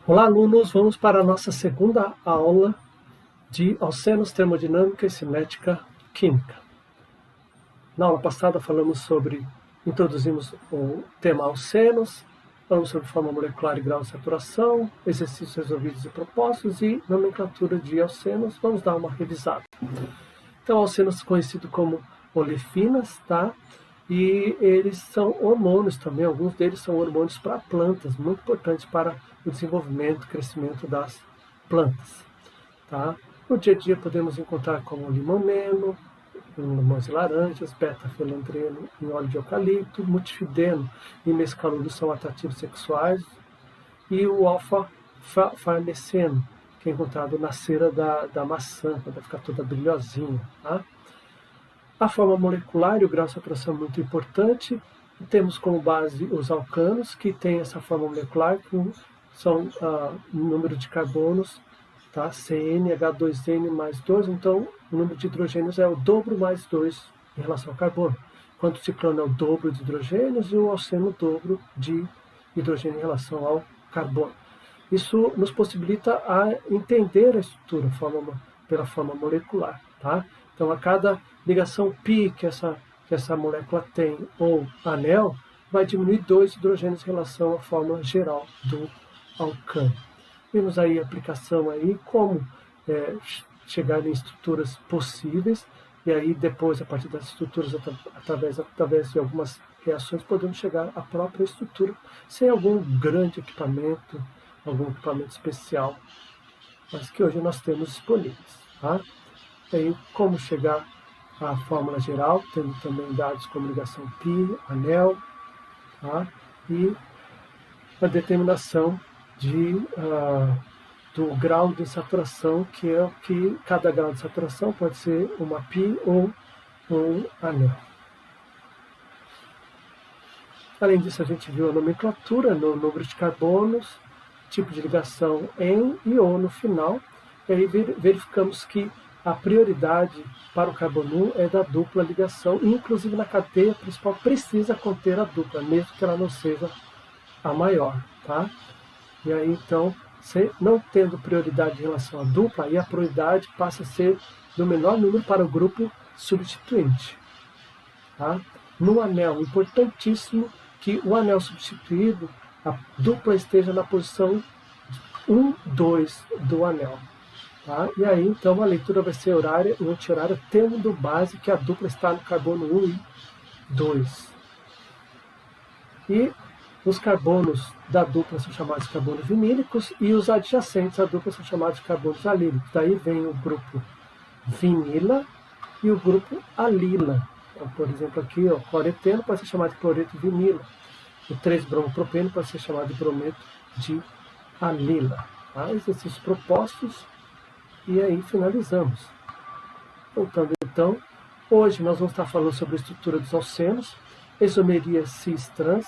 Olá, alunos! Vamos para a nossa segunda aula de alcenos, termodinâmica e cinética química. Na aula passada introduzimos o tema alcenos, falamos sobre forma molecular e grau de saturação, exercícios resolvidos e propostos e nomenclatura de alcenos. Vamos dar uma revisada. Então, alcenos conhecido como olefinas, tá? E eles são hormônios também, alguns deles são hormônios para plantas, muito importantes para o desenvolvimento e crescimento das plantas. Tá? No dia a dia podemos encontrar como limoneno, em limões e laranjas, beta-felandreno em óleo de eucalipto, multifideno e mescalino são atrativos sexuais, e o alfa-farneseno, que é encontrado na cera da maçã, para ficar toda brilhosinha. Tá? A forma molecular e o grau de saturação é muito importante. Temos como base os alcanos, que têm essa forma molecular, que são o número de carbonos, tá? CnH2n mais 2, então o número de hidrogênios é o dobro mais 2 em relação ao carbono. Enquanto o ciclano é o dobro de hidrogênios e o alceno o dobro de hidrogênio em relação ao carbono. Isso nos possibilita entender a estrutura pela forma molecular. Tá? Então, a cada ligação π que essa molécula tem, ou anel, vai diminuir 2 hidrogênios em relação à fórmula geral do alcano. Vimos aí a aplicação aí, como chegar em estruturas possíveis, e aí depois, a partir das estruturas, através de algumas reações, podemos chegar à própria estrutura, sem algum grande equipamento, algum equipamento especial, mas que hoje nós temos disponíveis. Tá? E aí, como chegar à fórmula geral, tendo também dados como ligação π, anel, tá? E a determinação do grau de saturação, que é o que cada grau de saturação pode ser uma π ou um anel. Além disso, a gente viu a nomenclatura no número de carbonos, tipo de ligação em e ou no final, e aí verificamos que a prioridade para o carbono é da dupla ligação, e inclusive na cadeia principal precisa conter a dupla, mesmo que ela não seja a maior. Tá? E aí, então, não tendo prioridade em relação à dupla, aí a prioridade passa a ser do menor número para o grupo substituinte. Tá? No anel, importantíssimo que o anel substituído, a dupla esteja na posição 1, 2 do anel. Tá? E aí, então, a leitura vai ser anti-horária, tendo base que a dupla está no carbono 1 e 2. E os carbonos da dupla são chamados de carbonos vinílicos e os adjacentes à dupla são chamados de carbonos alílicos. Daí vem o grupo vinila e o grupo alila. Então, por exemplo, aqui, o cloreteno pode ser chamado de cloreto vinila. O 3-bromopropeno pode ser chamado de brometo de alila. Tá? Exercícios propostos. E aí finalizamos. Voltando então, hoje nós vamos estar falando sobre a estrutura dos alcenos, isomeria cis-trans,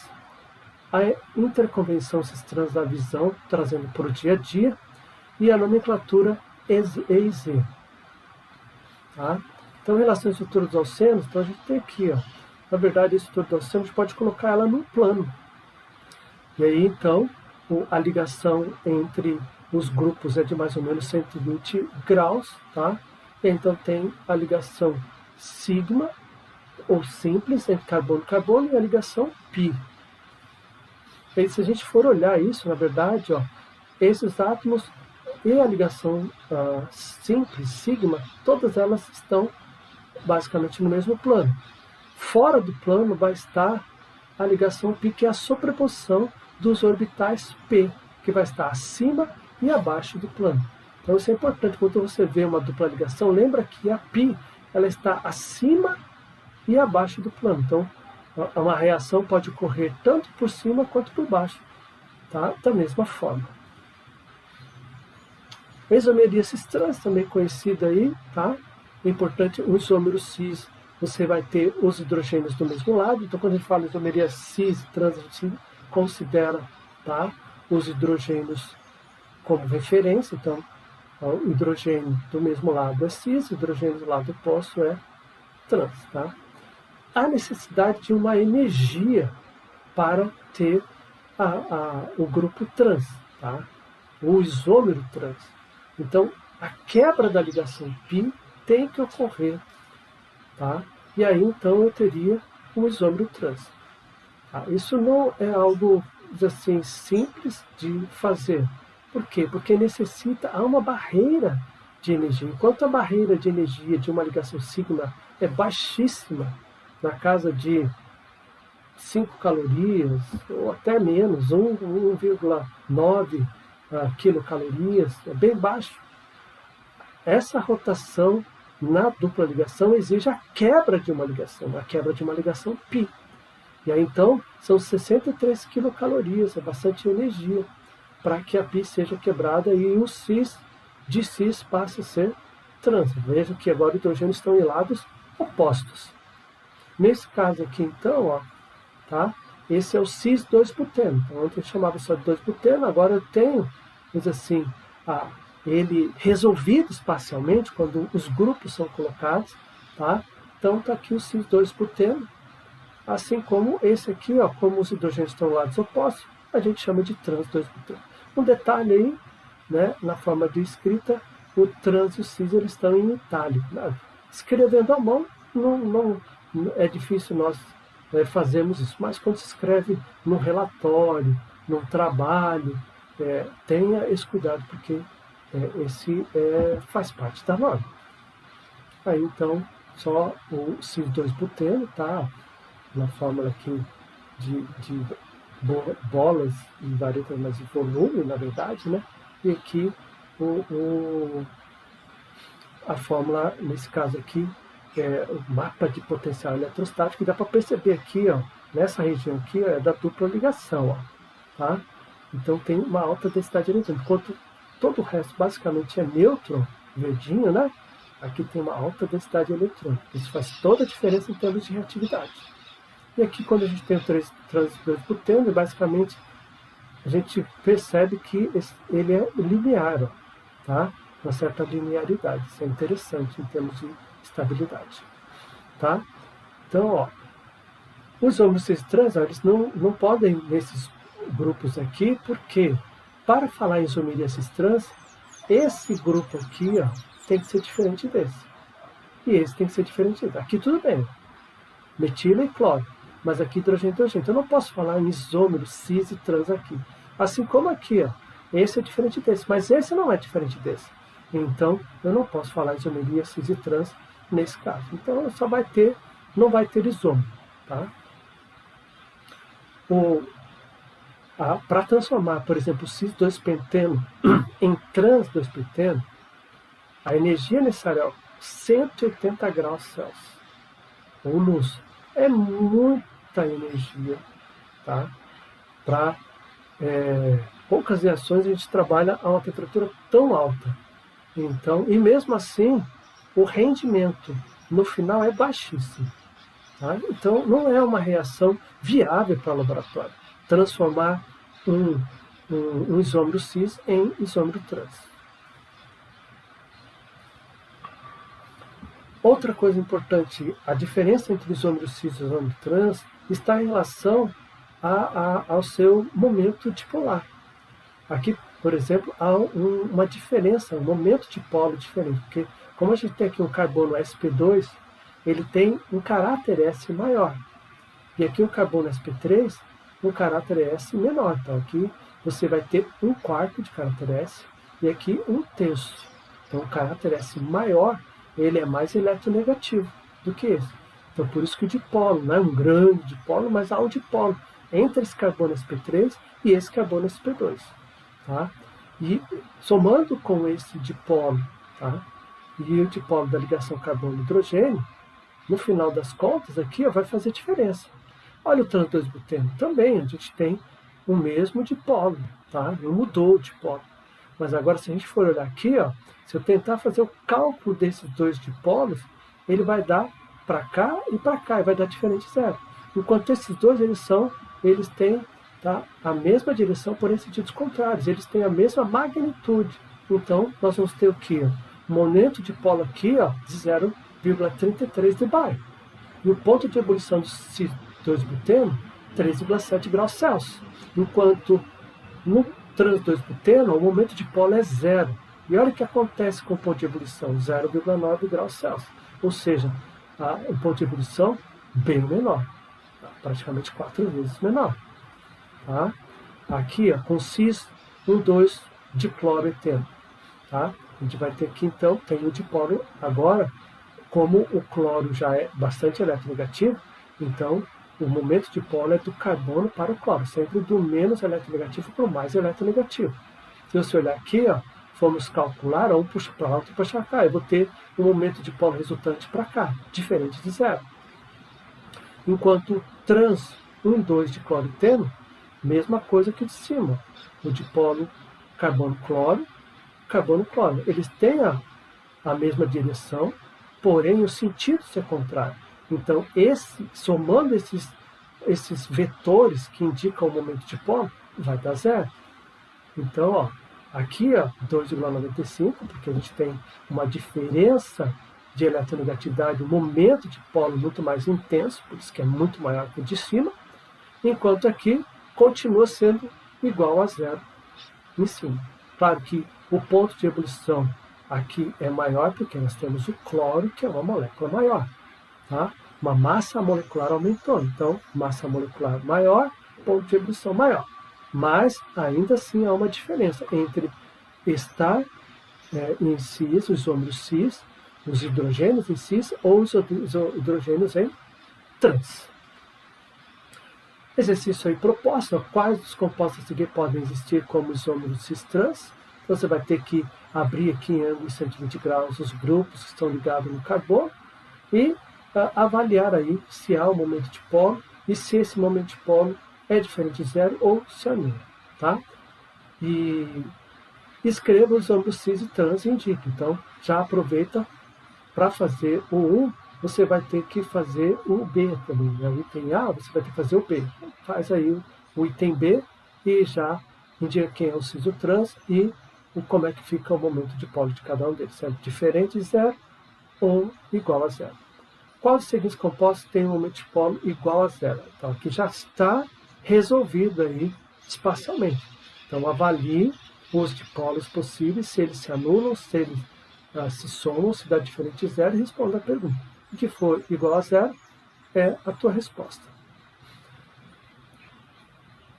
a interconvenção cis-trans da visão, trazendo para o dia a dia, e a nomenclatura EZ. Tá? Então, em relação à estrutura dos alcenos, então a gente tem aqui, ó, na verdade, a estrutura dos alcenos a gente pode colocar ela num plano. E aí, então, a ligação entre os grupos é de mais ou menos 120 graus, tá? E então tem a ligação sigma, ou simples, entre carbono e carbono, e a ligação π. E aí, se a gente for olhar isso, na verdade, ó, esses átomos e a ligação simples, sigma, todas elas estão basicamente no mesmo plano. Fora do plano vai estar a ligação π, que é a sobreposição dos orbitais p, que vai estar acima e abaixo do plano. Então isso é importante, quando você vê uma dupla ligação, lembra que a π ela está acima e abaixo do plano. Então uma reação pode ocorrer tanto por cima quanto por baixo, tá? Da mesma forma. Isomeria cis-trans, também conhecida aí, tá? É importante, o isômero cis, você vai ter os hidrogênios do mesmo lado. Então quando a gente fala isomeria cis-trans, a gente considera, tá, os hidrogênios como referência. Então o hidrogênio do mesmo lado é cis, o hidrogênio do lado oposto é trans. Tá? Há necessidade de uma energia para ter o grupo trans. Tá? o isômero trans. Então, a quebra da ligação π tem que ocorrer, tá? E aí, então, eu teria um isômero trans. Tá? Isso não é algo assim simples de fazer. Por quê? Porque há uma barreira de energia. Enquanto a barreira de energia de uma ligação sigma é baixíssima, na casa de 5 calorias, ou até menos, 1,9 quilocalorias, é bem baixo. Essa rotação na dupla ligação exige a quebra de uma ligação π. E aí então são 63 quilocalorias, é bastante energia, para que a π seja quebrada e o cis de cis passe a ser trans. Veja que agora o hidrogênio estão em lados opostos. Nesse caso aqui então, ó, tá? Esse é o cis 2-buteno. Então, antes eu chamava só de 2-buteno, agora eu tenho, diz assim, ele resolvido espacialmente, quando os grupos são colocados, tá? Então está aqui o cis 2-buteno, assim como esse aqui, ó, como os hidrogênios estão em lados opostos, a gente chama de trans 2-buteno. Um detalhe aí, né, na forma de escrita, o trans e o cis eles estão em itálico. Né? Escrevendo à mão, não é difícil nós fazermos isso, mas quando se escreve num relatório, num trabalho, tenha esse cuidado, porque esse faz parte da norma. Aí então, só o cis 2-buteno, tá? Na fórmula aqui de bolas e varetas, mas de volume, na verdade, né? E aqui a fórmula, nesse caso aqui, é o mapa de potencial eletrostático, e dá para perceber aqui, ó, nessa região aqui, ó, é da dupla ligação, ó, tá? Então tem uma alta densidade eletrônica, enquanto todo o resto basicamente é nêutron, verdinho, né? Aqui tem uma alta densidade eletrônica. Isso faz toda a diferença em termos de reatividade. E aqui, quando a gente tem o trans 2-buteno, basicamente a gente percebe que ele é linear, ó, tá? Uma certa linearidade. Isso é interessante em termos de estabilidade, tá? Então, ó, os isômeros cis trans, eles não podem nesses grupos aqui, porque para falar em isomeria cis trans, esse grupo aqui, ó, tem que ser diferente desse. E esse tem que ser diferente desse. Aqui tudo bem, metila e cloro, mas aqui hidrogênio e hidrogênio. Então eu não posso falar em isômero cis e trans aqui. Assim como aqui, ó, esse é diferente desse, mas esse não é diferente desse. Então eu não posso falar em isomeria cis e trans nesse caso. Então não vai ter isômero, tá? Para transformar, por exemplo, o cis 2-penteno em trans 2-penteno, a energia necessária é 180 graus Celsius, ou luz. É muita energia, tá? Para poucas reações a gente trabalha a uma temperatura tão alta. Então, e mesmo assim, o rendimento no final é baixíssimo. Tá? Então, não é uma reação viável para o laboratório transformar um isômero cis em isômero trans. Outra coisa importante, a diferença entre isômero cis e isômero trans está em relação ao seu momento dipolar. Aqui, por exemplo, há uma diferença, um momento dipolo diferente, porque como a gente tem aqui um carbono sp2, ele tem um caráter S maior. E aqui o carbono sp3, um caráter S menor. Então aqui você vai ter 1/4 de caráter S e aqui 1/3. Então o caráter S maior, ele é mais eletronegativo do que esse. Então por isso que o dipolo, não é um grande dipolo, mas há um dipolo entre esse carbono sp3 e esse carbono sp2. Tá? E somando com esse dipolo, tá? E o dipolo da ligação carbono-hidrogênio, no final das contas, aqui ó, vai fazer diferença. Olha o trans 2-buteno, também a gente tem o mesmo dipolo, tá? Não mudou o dipolo. Mas agora, se a gente for olhar aqui, ó, se eu tentar fazer o cálculo desses dois dipolos, ele vai dar para cá, e vai dar diferente zero. Enquanto esses dois, eles têm, tá, a mesma direção, porém sentidos contrários, eles têm a mesma magnitude. Então, nós vamos ter o quê? Um momento de polo aqui, ó, de 0,33 de Bar. E o ponto de ebulição do cis 2-buteno, 3,7 graus Celsius. Enquanto no trans 2-buteno, o momento de polo é zero. E olha o que acontece com o ponto de ebulição, 0,9 graus Celsius. Ou seja, o ponto de ebulição bem menor, tá? Praticamente 4 vezes menor. Tá? Aqui, ó, com cis 1,2 de cloroeteno. Tá? A gente vai ter aqui, então, tem o dipolo agora, como o cloro já é bastante eletronegativo, então o momento de polo é do carbono para o cloro, sempre do menos eletronegativo para o mais eletronegativo. Se você olhar aqui, ó, formos calcular, um puxa para lá, outro puxa para cá, eu vou ter um momento de polo resultante para cá, diferente de zero. Enquanto trans 1,2 de cloroeteno, mesma coisa que de cima, o dipolo carbono-cloro, carbono-cloro. Eles têm a mesma direção, porém o sentido é contrário. Então, somando esses vetores que indicam o momento de polo, vai dar zero. Então, ó, aqui, ó, 2,95, porque a gente tem uma diferença de eletronegatividade, um momento de polo muito mais intenso, por isso que é muito maior que o de cima, enquanto aqui continua sendo igual a zero em cima. Claro que o ponto de ebulição aqui é maior porque nós temos o cloro, que é uma molécula maior. Tá? Uma massa molecular aumentou, então massa molecular maior, ponto de ebulição maior. Mas ainda assim há uma diferença entre estar em cis, os isômeros cis, os hidrogênios em cis ou os hidrogênios em trans. Exercício aí proposto, quais dos compostos a seguir podem existir como isômeros cis-trans. Então você vai ter que abrir aqui em ângulo 120 graus os grupos que estão ligados no carbono e avaliar aí se há um momento de polo e se esse momento de polo é diferente de zero ou se é nulo, tá? E escreva os isômeros cis e trans e indique. Então já aproveita para fazer o 1, você vai ter que fazer o B também. Né? O item A, você vai ter que fazer o B. Faz aí o item B e já indica quem é o cis e o trans e como é que fica o momento de polo de cada um deles. É diferente de zero ou igual a zero. Qual dos seguintes compostos tem um momento de polo igual a zero? Então, aqui já está resolvido aí espacialmente. Então, avalie os dipolos possíveis, se eles se anulam, se eles se somam, se dá diferente de zero, e responda a pergunta. O que for igual a zero é a tua resposta.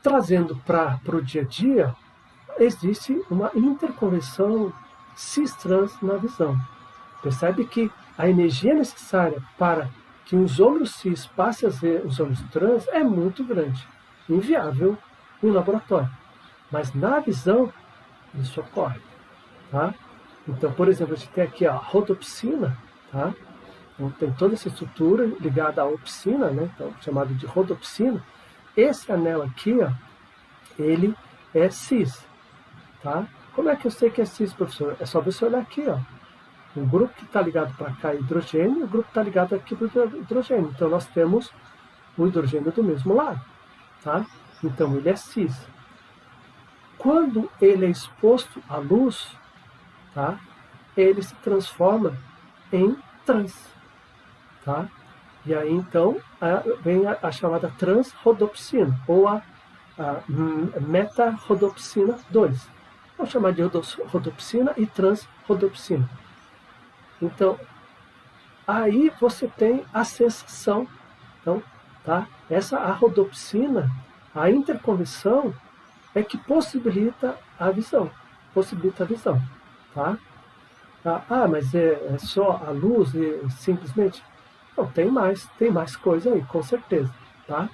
Trazendo para o dia a dia, existe uma interconversão cis-trans na visão. Percebe que a energia necessária para que um isômero cis passe a ser um isômero trans é muito grande, inviável no laboratório. Mas na visão, isso ocorre. Tá? Então, por exemplo, a gente tem aqui a rodopsina, tá? Então, tem toda essa estrutura ligada à opsina, né? Então, chamado de rodopsina. Esse anel aqui, ó, ele é cis. Tá? Como é que eu sei que é cis, professor? É só você olhar aqui. Ó. O grupo que está ligado para cá é hidrogênio e o grupo que está ligado aqui para o hidrogênio. Então, nós temos o hidrogênio do mesmo lado. Tá? Então, ele é cis. Quando ele é exposto à luz, tá? Ele se transforma em trans. Tá? E aí, então, vem a chamada transrodopsina, ou a metarodopsina 2. Vamos chamar de rodopsina e transrodopsina. Então, aí você tem a sensação. Então, tá? A rodopsina, a interconversão, é que possibilita a visão. Possibilita a visão. Tá? Mas é só a luz e simplesmente? Não, tem mais coisa aí, com certeza. Tá?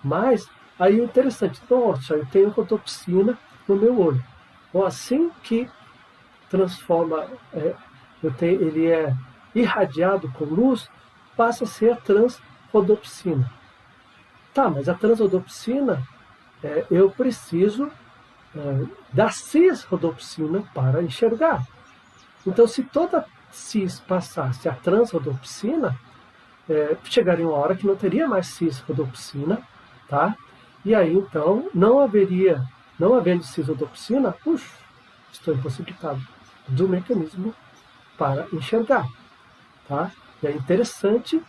Mas, aí é interessante. Nossa, eu tenho rodopsina no meu olho. Ou assim que transforma, ele é irradiado com luz, passa a ser a transrodopsina. Tá, mas a transrodopsina, eu preciso da cisrodopsina para enxergar. Então, se toda cis passasse a transrodopsina, chegaria uma hora que não teria mais cisrodopsina, tá? E aí, então, não havendo cisrodopsina, estou impossibilitado do mecanismo para enxergar, tá? E é interessante,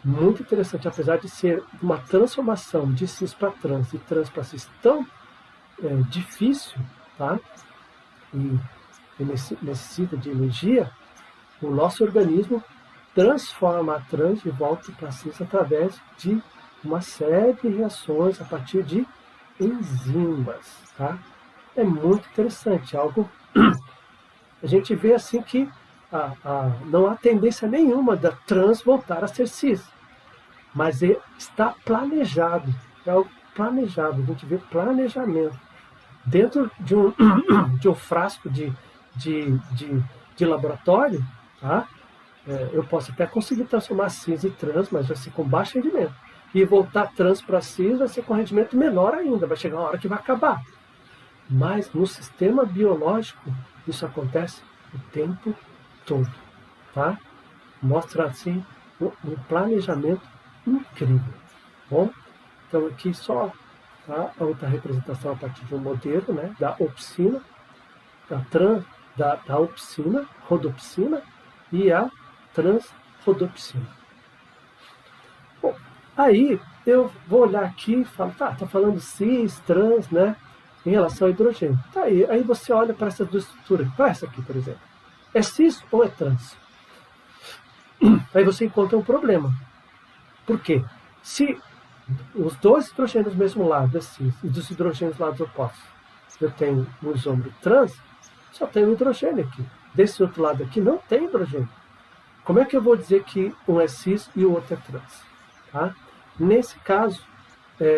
muito interessante, apesar de ser uma transformação de cis para trans e trans para cis tão difícil, tá? E necessita de energia, o nosso organismo transforma a trans de volta para cis através de uma série de reações a partir de enzimas, tá? É muito interessante, algo a gente vê assim que não há tendência nenhuma da trans voltar a ser cis, mas está planejado, é algo planejado, a gente vê planejamento dentro de de um frasco de laboratório, tá? Eu posso até conseguir transformar cis em trans, mas vai ser com baixo rendimento. E voltar trans para cis vai ser com rendimento menor ainda, vai chegar uma hora que vai acabar. Mas no sistema biológico, isso acontece o tempo todo, tá? Mostra assim um planejamento incrível. Bom, então aqui só a outra representação a partir de um modelo, né, da opsina, da opsina, rodopsina e a transrodopsina. Bom, aí eu vou olhar aqui e falo, tá falando cis, trans, né, em relação ao hidrogênio. Tá aí você olha para essas duas estruturas, para essa aqui, por exemplo. É cis ou é trans? Aí você encontra um problema. Por quê? Se os dois hidrogênios do mesmo lado é cis e dos hidrogênios dos lados opostos, eu tenho um isômero trans, só tem um hidrogênio aqui. Desse outro lado aqui não tem hidrogênio. Como é que eu vou dizer que um é cis e o outro é trans? Tá? Nesse caso,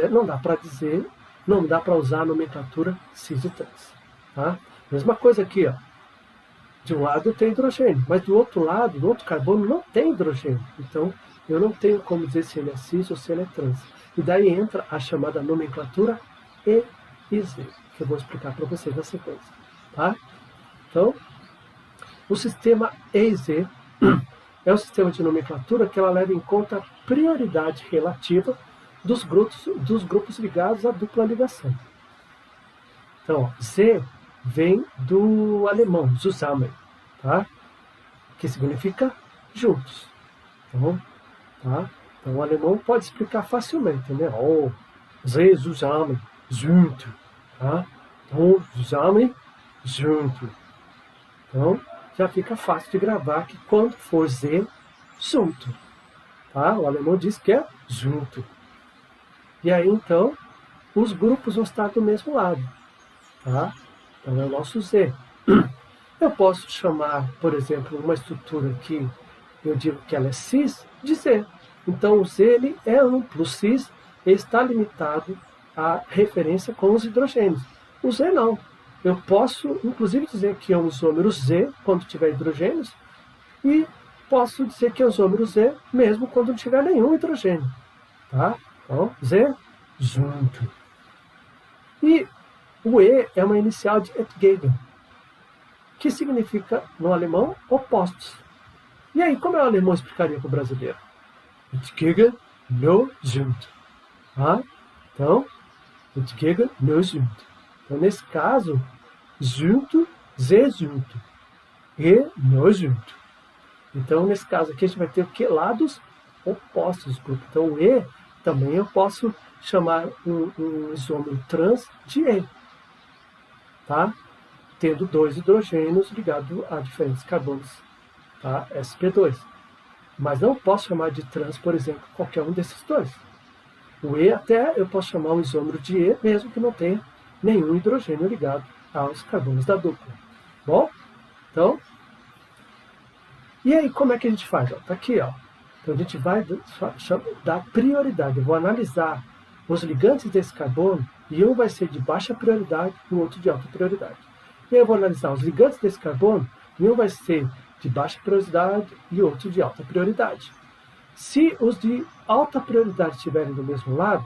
não dá para dizer, não dá para usar a nomenclatura cis e trans. Tá? Mesma coisa aqui, ó. De um lado tem hidrogênio, mas do outro lado, do outro carbono, não tem hidrogênio. Então, eu não tenho como dizer se ele é cis ou se ele é trans. E daí entra a chamada nomenclatura E e Z, que eu vou explicar para vocês na sequência. Tá? Então, o sistema E e Z é um sistema de nomenclatura que ela leva em conta a prioridade relativa dos grupos ligados à dupla ligação. Então, ó, Z vem do alemão, zusammen, tá? Que significa juntos. Então, tá? Então, o alemão pode explicar facilmente, né? Oh, Z, zusammen, junto, tá? Então, zusammen, junto. Então, já fica fácil de gravar que quando for Z, junto, tá? O alemão diz que é junto. E aí, então, os grupos vão estar do mesmo lado, tá? Então é o nosso Z. Eu posso chamar, por exemplo, uma estrutura que eu digo que ela é cis, de Z. Então o Z ele é amplo, cis, ele está limitado à referência com os hidrogênios. O Z não. Eu posso, inclusive, dizer que é um isômero Z quando tiver hidrogênios e posso dizer que é um isômero Z mesmo quando não tiver nenhum hidrogênio. Tá? Então, Z, junto. E o E é uma inicial de entgegen, que significa, no alemão, opostos. E aí, como é o alemão explicaria para o brasileiro? Entgegen, no junto. Tá? Então, entgegen, no junto. Então, nesse caso, junto, Z junto. E no junto. Então, nesse caso aqui, a gente vai ter o que? Lados opostos do grupo. Então, o E também eu posso chamar um isômero trans de E. Tá? Tendo dois hidrogênios ligados a diferentes carbonos, tá? sp2. Mas não posso chamar de trans, por exemplo, qualquer um desses dois. O E até eu posso chamar um isômero de E, mesmo que não tenha nenhum hidrogênio ligado aos carbonos da dupla. Bom? Então, e aí como é que a gente faz? Está aqui, ó. Então a gente vai dar prioridade. Eu vou analisar os ligantes desse carbono e um vai ser de baixa prioridade e o outro de alta prioridade. E aí eu vou analisar os ligantes desse carbono e um vai ser de baixa prioridade e outro de alta prioridade. Se os de alta prioridade estiverem do mesmo lado,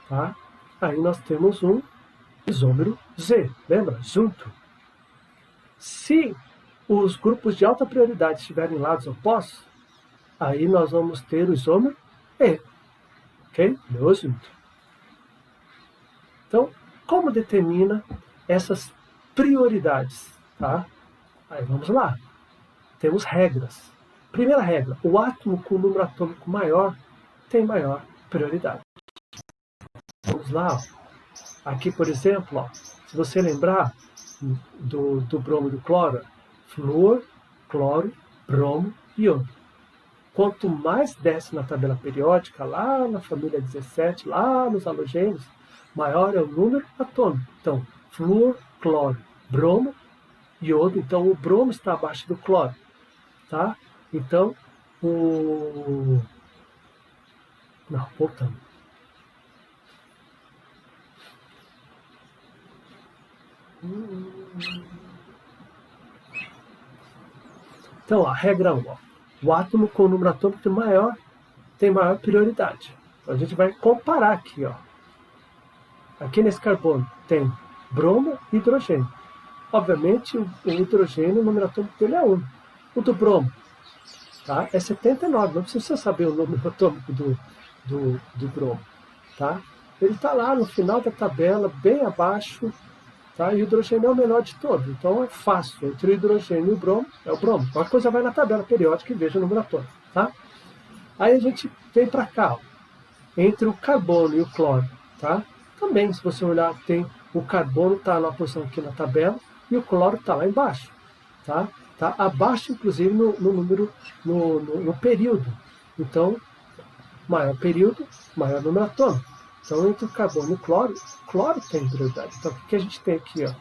tá? Aí nós temos um isômero Z, lembra? Junto. Se os grupos de alta prioridade estiverem em lados opostos, aí nós vamos ter o isômero E, ok? No junto. Então, como determina essas prioridades? Tá? Aí vamos lá. Temos regras. Primeira regra, o átomo com o número atômico maior tem maior prioridade. Vamos lá. Ó. Aqui, por exemplo, ó, se você lembrar, do bromo e do cloro? Flúor, cloro, bromo e iodo. Quanto mais desce na tabela periódica, lá na família 17, lá nos halogênios, maior é o número atômico. Então, flúor, cloro, bromo, iodo. Então, o bromo está abaixo do cloro, tá? Então, Não, voltando. Então, a regra 1, o átomo com o número atômico tem maior prioridade. Então, a gente vai comparar aqui, ó. Aqui nesse carbono tem bromo e hidrogênio. Obviamente, o hidrogênio, o número atômico dele é 1. O do bromo, tá? É 79. Não precisa saber o número atômico do bromo, tá? Ele está lá no final da tabela, bem abaixo, tá? E o hidrogênio é o menor de todos. Então é fácil. Entre o hidrogênio e o bromo, é o bromo. Qualquer coisa vai na tabela periódica e veja o número atômico, tá? Aí a gente vem para cá, ó, entre o carbono e o cloro, tá? Também, se você olhar, tem o carbono está na posição aqui na tabela e o cloro está lá embaixo, tá? Tá abaixo, inclusive, no número, no período. Então, maior período, maior número atômico. Então, entre o carbono e o cloro tem prioridade. Então, o que a gente tem aqui? Ó?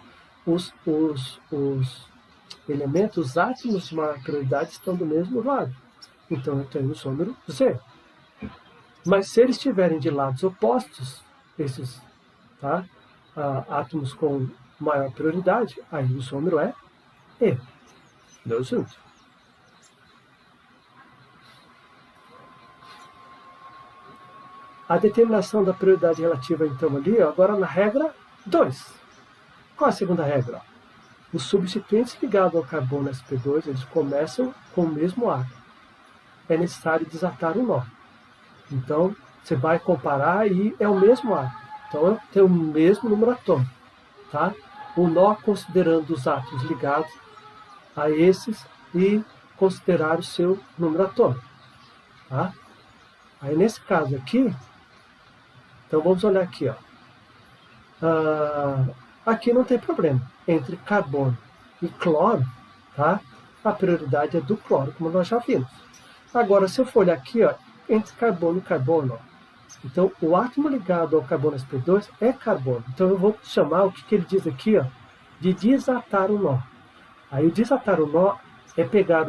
Os elementos, os átomos de maior prioridade estão do mesmo lado. Então, eu tenho o número Z. Mas se eles estiverem de lados opostos, esses, tá? Átomos com maior prioridade, aí o número é E. Deu junto. A determinação da prioridade relativa, então, ali, ó, agora na regra 2. Qual a segunda regra? Os substituintes ligados ao carbono sp2, eles começam com o mesmo átomo. É necessário desatar o nó. Então, você vai comparar e é o mesmo átomo. Então, tem o mesmo número atômico, tá? O nó considerando os átomos ligados a esses e considerar o seu número atômico, tá? Aí, nesse caso aqui, então vamos olhar aqui, ó. Aqui não tem problema. Entre carbono e cloro, tá? A prioridade é do cloro, como nós já vimos. Agora, se eu for olhar aqui, ó, entre carbono e carbono, ó, então o átomo ligado ao carbono sp2 é carbono. Então eu vou chamar o que ele diz aqui, ó, de desatar o nó. Aí o desatar o nó é pegar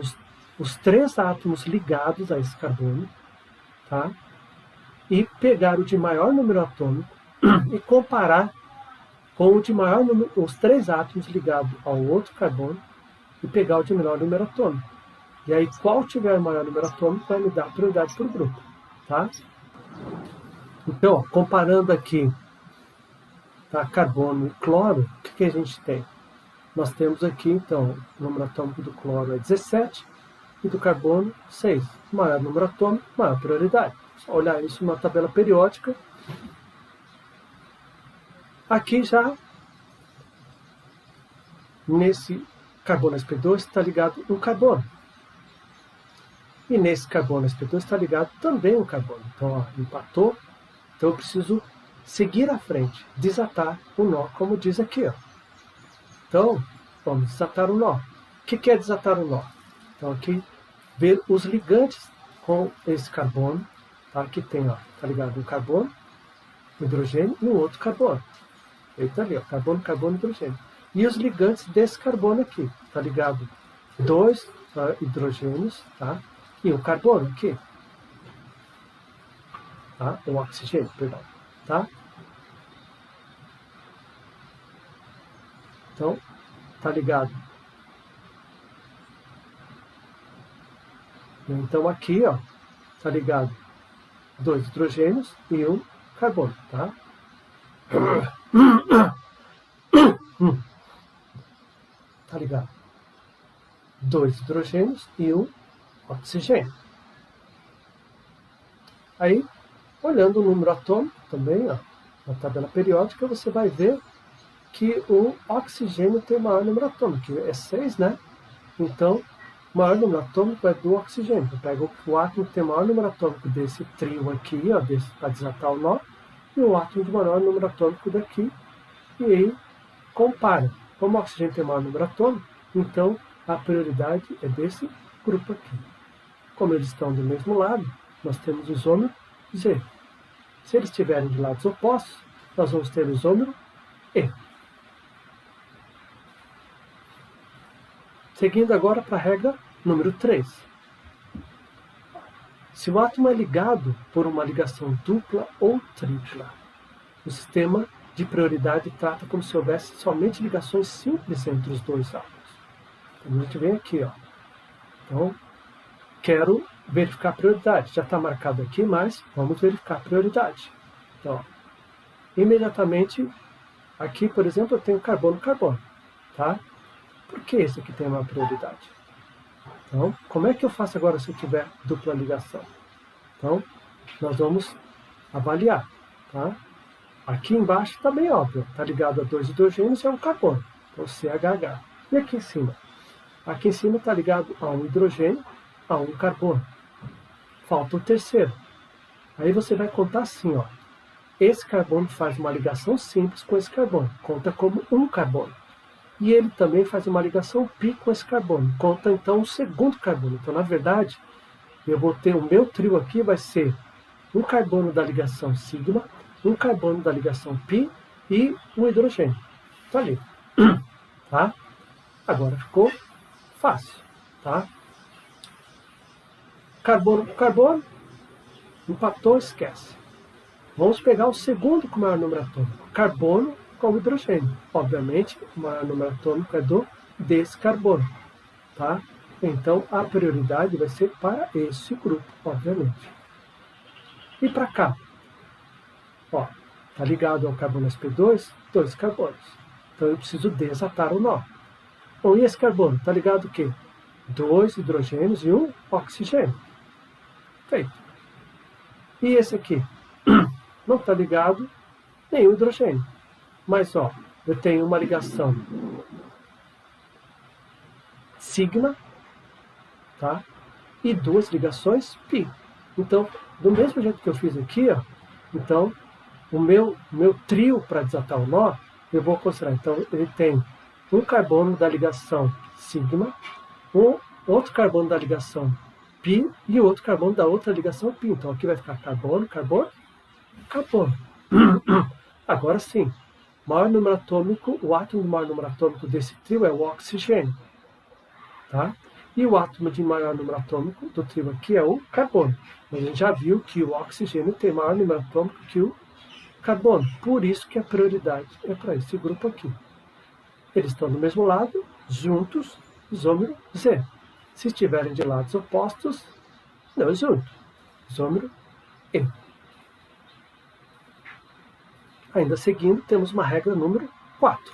os 3 átomos ligados a esse carbono, tá? E pegar o de maior número atômico e comparar com o de maior número, os 3 átomos ligados ao outro carbono e pegar o de menor número atômico. E aí, qual tiver o maior número atômico vai me dar prioridade para o grupo, tá? Então, ó, comparando aqui, tá, carbono e cloro, o que a gente tem? Nós temos aqui, então, o número atômico do cloro é 17 e do carbono 6. Maior número atômico, maior prioridade. Só olhar isso numa tabela periódica. Aqui já, nesse carbono sp2, está ligado um carbono. E nesse carbono sp2 está ligado também um carbono. Então, ó, empatou. Então, eu preciso seguir à frente, desatar o nó, como diz aqui, ó. Então, vamos desatar o nó. O que é desatar o nó? Então, aqui, ver os ligantes com esse carbono, tá? Aqui tem, ó, tá ligado um carbono, um hidrogênio e um outro carbono. Ele tá ali, ó, carbono, carbono, hidrogênio. E os ligantes desse carbono aqui, tá ligado 2 hidrogênios, tá? E um carbono aqui. Tá? Um oxigênio, perdão. Tá? Então, tá ligado. Então aqui, ó, tá ligado 2 hidrogênios e um carbono, tá? Tá ligado? 2 hidrogênios e um oxigênio. Aí, olhando o número atômico também, ó, na tabela periódica, você vai ver que o oxigênio tem maior número atômico, que é 6, né? Então, o maior número atômico é do oxigênio. Eu pego o átomo que tem maior número atômico desse trio aqui, ó, para desatar o nó, e o átomo de maior número atômico daqui, e aí compara. Como o oxigênio tem maior número atômico, então a prioridade é desse grupo aqui. Como eles estão do mesmo lado, nós temos o isômero Z. Se eles estiverem de lados opostos, nós vamos ter o isômero E. Seguindo agora para a regra número 3. Se o átomo é ligado por uma ligação dupla ou tripla, o sistema de prioridade trata como se houvesse somente ligações simples entre os dois átomos. Então a gente vem aqui, ó. Então, quero verificar a prioridade. Já está marcado aqui, mas vamos verificar a prioridade. Então, imediatamente, aqui, por exemplo, eu tenho carbono-carbono. Tá? Por que esse aqui tem uma prioridade? Então, como é que eu faço agora se eu tiver dupla ligação? Então, nós vamos avaliar. Tá? Aqui embaixo está bem óbvio. Está ligado a 2 hidrogênios e a um carbono. Então, CHH. E aqui em cima? Aqui em cima está ligado a um hidrogênio, a um carbono. Falta o terceiro. Aí você vai contar assim, ó. Esse carbono faz uma ligação simples com esse carbono. Conta como um carbono. E ele também faz uma ligação π com esse carbono. Conta então o segundo carbono. Então, na verdade, eu vou ter o meu trio aqui, vai ser um carbono da ligação sigma, um carbono da ligação π e um hidrogênio. Está ali. Tá? Agora ficou fácil. Tá? Carbono com carbono, empatou, esquece. Vamos pegar o segundo com o maior número atômico. Carbono com o hidrogênio. Obviamente, o maior número atômico é desse carbono. Tá? Então, a prioridade vai ser para esse grupo, obviamente. E para cá? Ó, tá ligado ao carbono sp2, 2 carbonos. Então, eu preciso desatar o nó. Bom, e esse carbono? Está ligado o quê? 2 hidrogênios e um oxigênio. Feito. E esse aqui? Não está ligado nenhum hidrogênio. Mas, ó, eu tenho uma ligação sigma, tá? E 2 ligações π. Então, do mesmo jeito que eu fiz aqui, ó, então, o meu trio para desatar o nó, eu vou considerar. Então, ele tem um carbono da ligação sigma, um outro carbono da ligação π e outro carbono da outra ligação π. Então, aqui vai ficar carbono, carbono, carbono. Agora sim, maior número atômico, o átomo de maior número atômico desse trio é o oxigênio. Tá? E o átomo de maior número atômico do trio aqui é o carbono. Mas a gente já viu que o oxigênio tem maior número atômico que o carbono. Por isso que a prioridade é para esse grupo aqui. Eles estão do mesmo lado, juntos, isômero Z. Se estiverem de lados opostos, não junto. Isômero E. Ainda seguindo, temos uma regra número 4.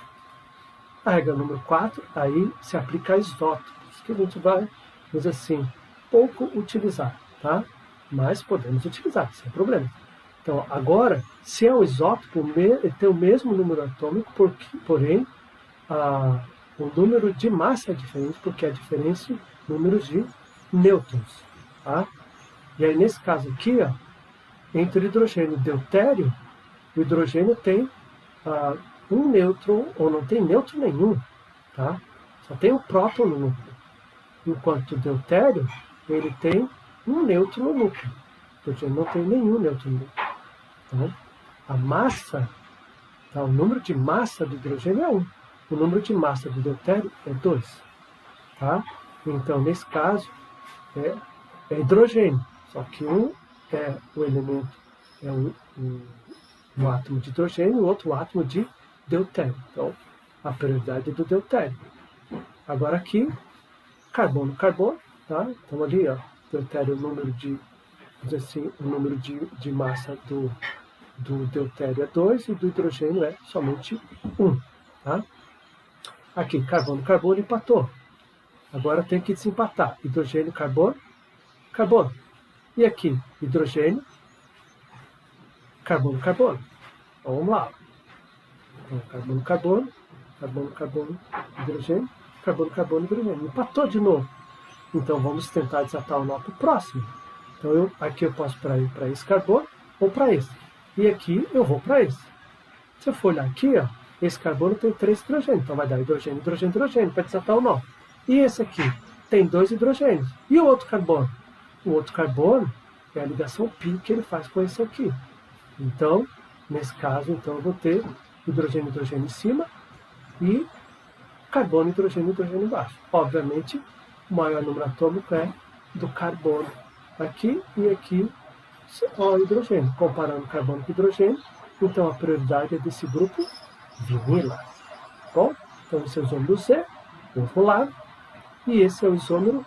A regra número 4, aí se aplica a isótopos, que a gente vai, dizer assim, pouco utilizar, tá? Mas podemos utilizar, sem problema. Então, agora, se é um isótopo, ele tem o mesmo número atômico, porém, o número de massa é diferente, porque é diferente do número de nêutrons, tá? E aí, nesse caso aqui, ó, entre o hidrogênio e o deutério, o hidrogênio tem um nêutron, ou não tem nêutron nenhum, tá? Só tem um próton no núcleo. Enquanto o deutério, ele tem um nêutron no núcleo. O hidrogênio não tem nenhum nêutron no núcleo. Então, a massa, tá? O número de massa do hidrogênio é 1. O número de massa do deutério é 2. Tá? Então, nesse caso, é hidrogênio. Só que um é o elemento, é um átomo de hidrogênio e o outro átomo de deutério. Então, a prioridade é do deutério. Agora aqui, carbono, carbono, tá? Então ali, ó, deutério, o número de, assim, o número de massa do deutério é 2 e do hidrogênio é somente 1, tá? Aqui, carbono, carbono, empatou. Agora tem que desempatar. Hidrogênio, carbono, carbono. E aqui, hidrogênio, carbono, carbono. Então, vamos lá. Então, carbono, carbono, carbono, carbono, hidrogênio, carbono, carbono, hidrogênio. Empatou de novo. Então, vamos tentar desatar o nó para o próximo. Então, aqui eu posso ir para esse carbono ou para esse. E aqui eu vou para esse. Se eu for olhar aqui, ó, esse carbono tem 3 hidrogênios, então vai dar hidrogênio, hidrogênio, hidrogênio, para desatar o nó. E esse aqui tem 2 hidrogênios. E o outro carbono? O outro carbono é a ligação π que ele faz com esse aqui. Então, nesse caso, então, eu vou ter hidrogênio, hidrogênio em cima e carbono, hidrogênio, hidrogênio embaixo. Obviamente, o maior número atômico é do carbono aqui e aqui o hidrogênio. Comparando carbono com hidrogênio, então a prioridade é desse grupo vinila. Bom, então esse é o isômero Z, outro lado, e esse é o isômero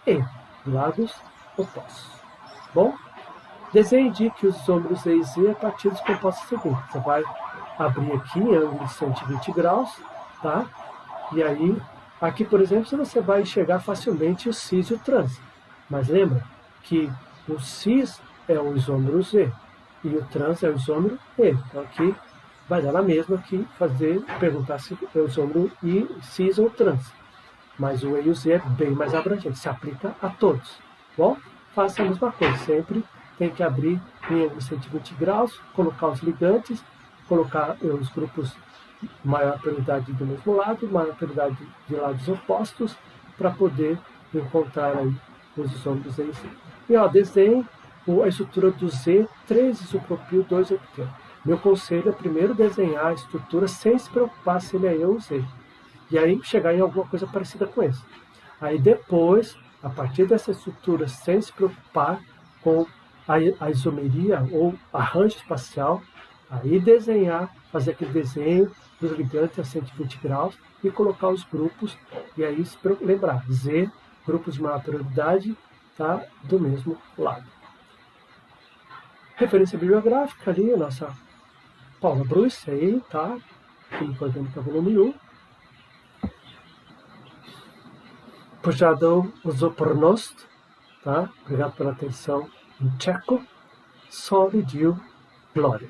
E, lados opostos. Bom, desenhe e indique os isômeros Z e Z a partir dos compostos seguintes. Você vai abrir aqui em ângulo de 120 graus, tá? E aí, aqui, por exemplo, você vai enxergar facilmente o cis e o trans. Mas lembra que o cis é o isômero Z e o trans é o isômero E. Então aqui vai dar na mesma que perguntar se é o isômero I, cis ou trans. Mas o E e o Z é bem mais abrangente, se aplica a todos. Bom, faça a mesma coisa, sempre tem que abrir em ângulo de 120 graus, colocar os ligantes, colocar os grupos maior prioridade do mesmo lado, maior prioridade de lados opostos, para poder encontrar aí os isômeros E e Z. E ó, desenhe a estrutura do Z, 3 isopropil, 2 octano. Meu conselho é primeiro desenhar a estrutura sem se preocupar se ele é E ou Z. E aí chegar em alguma coisa parecida com esse. Aí depois, a partir dessa estrutura, sem se preocupar com a isomeria ou arranjo espacial, aí desenhar, fazer aquele desenho dos ligantes a 120 graus e colocar os grupos, e aí lembrar, Z, grupos de maior prioridade, tá do mesmo lado. Referência bibliográfica ali, a nossa Paula Bruce aí, tá? Química Orgânica volume 1. Požádal o zopornost, tá? Obrigado pela atenção em tcheco. Solidiu Glória.